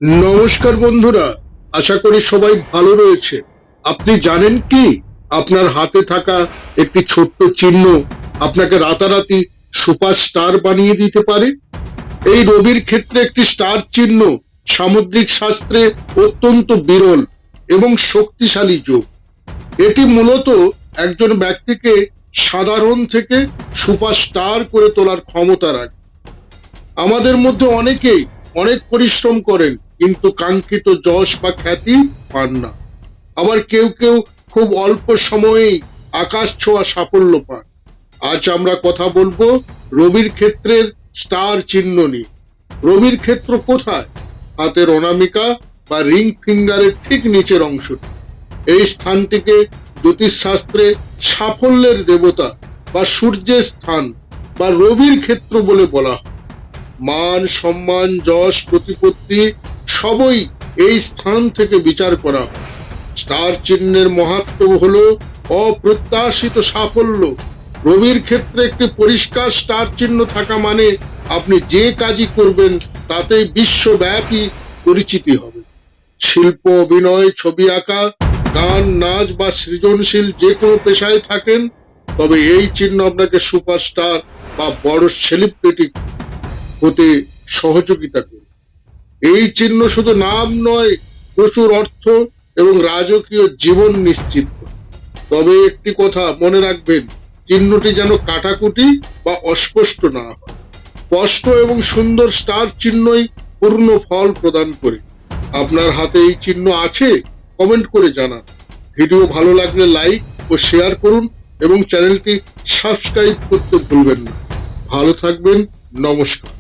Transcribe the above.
নমস্কার বন্ধুরা, আশা করি সবাই ভালো রয়েছে। আপনি জানেন কি, আপনার হাতে থাকা একটি ছোট্ট চিহ্ন আপনাকে রাতারাতি সুপারস্টার বানিয়ে দিতে পারে। এই রবির ক্ষেত্রে একটি স্টার চিহ্ন সামুদ্রিক শাস্ত্রে অত্যন্ত বিরল এবং শক্তিশালী যোগ। এটি মূলত একজন ব্যক্তিকে সাধারণ থেকে সুপারস্টার করে তোলার ক্ষমতা রাখে। আমাদের মধ্যে অনেকেই অনেক পরিশ্রম করেন, কিন্তু কাঙ্ক্ষিত যশ বা খ্যাতি পান না। আবার কেউ কেউ খুব অল্প সময়েই আকাশ ছোঁয়া সাফল্য পান। আজ আমরা কথা বলবো রবির ক্ষেত্রের স্টার চিহ্ন নিয়ে। রবির ক্ষেত্র কোথায়? হাতের অনামিকা বা রিং ফিঙ্গারের ঠিক নিচের অংশটি। এই স্থানটিকে জ্যোতিষশাস্ত্রে সাফল্যের দেবতা বা সূর্যের স্থান বা রবির ক্ষেত্র বলে বলা হয়। মান, সম্মান, যশ, প্রতিপত্তি সবই এই স্থান থেকে বিচার করা হয়। স্টার চিহ্নের মাহাত্ম্য হলো অপ্রত্যাশিত সাফল্য। রবির ক্ষেত্রে একটি পরিষ্কার স্টার চিহ্ন থাকা মানে আপনি যে কাজই করবেন তাতেই বিশ্বব্যাপী পরিচিতি হবে। শিল্প, অভিনয়, ছবি আঁকা, গান, নাচ বা সৃজনশীল যে কোনো পেশায় থাকেন, তবে এই চিহ্ন আপনাকে সুপারস্টার বা বড় সেলিব্রিটি হতে সহযোগিতা করবে। এই চিহ্ন শুধু নাম নয়, প্রচুর অর্থ এবং রাজকীয় জীবন নিশ্চিত করে। তবে একটি কথা মনে রাখবেন, চিহ্নটি যেন কাটাকুটি বা অস্পষ্ট না হয়। স্পষ্ট এবং সুন্দর স্টার চিহ্নই পূর্ণ ফল প্রদান করে। আপনার হাতে এই চিহ্ন আছে? কমেন্ট করে জানান। ভিডিও ভালো লাগলে লাইক ও শেয়ার করুন এবং চ্যানেলটি সাবস্ক্রাইব করতে ভুলবেন না। ভালো থাকবেন। নমস্কার।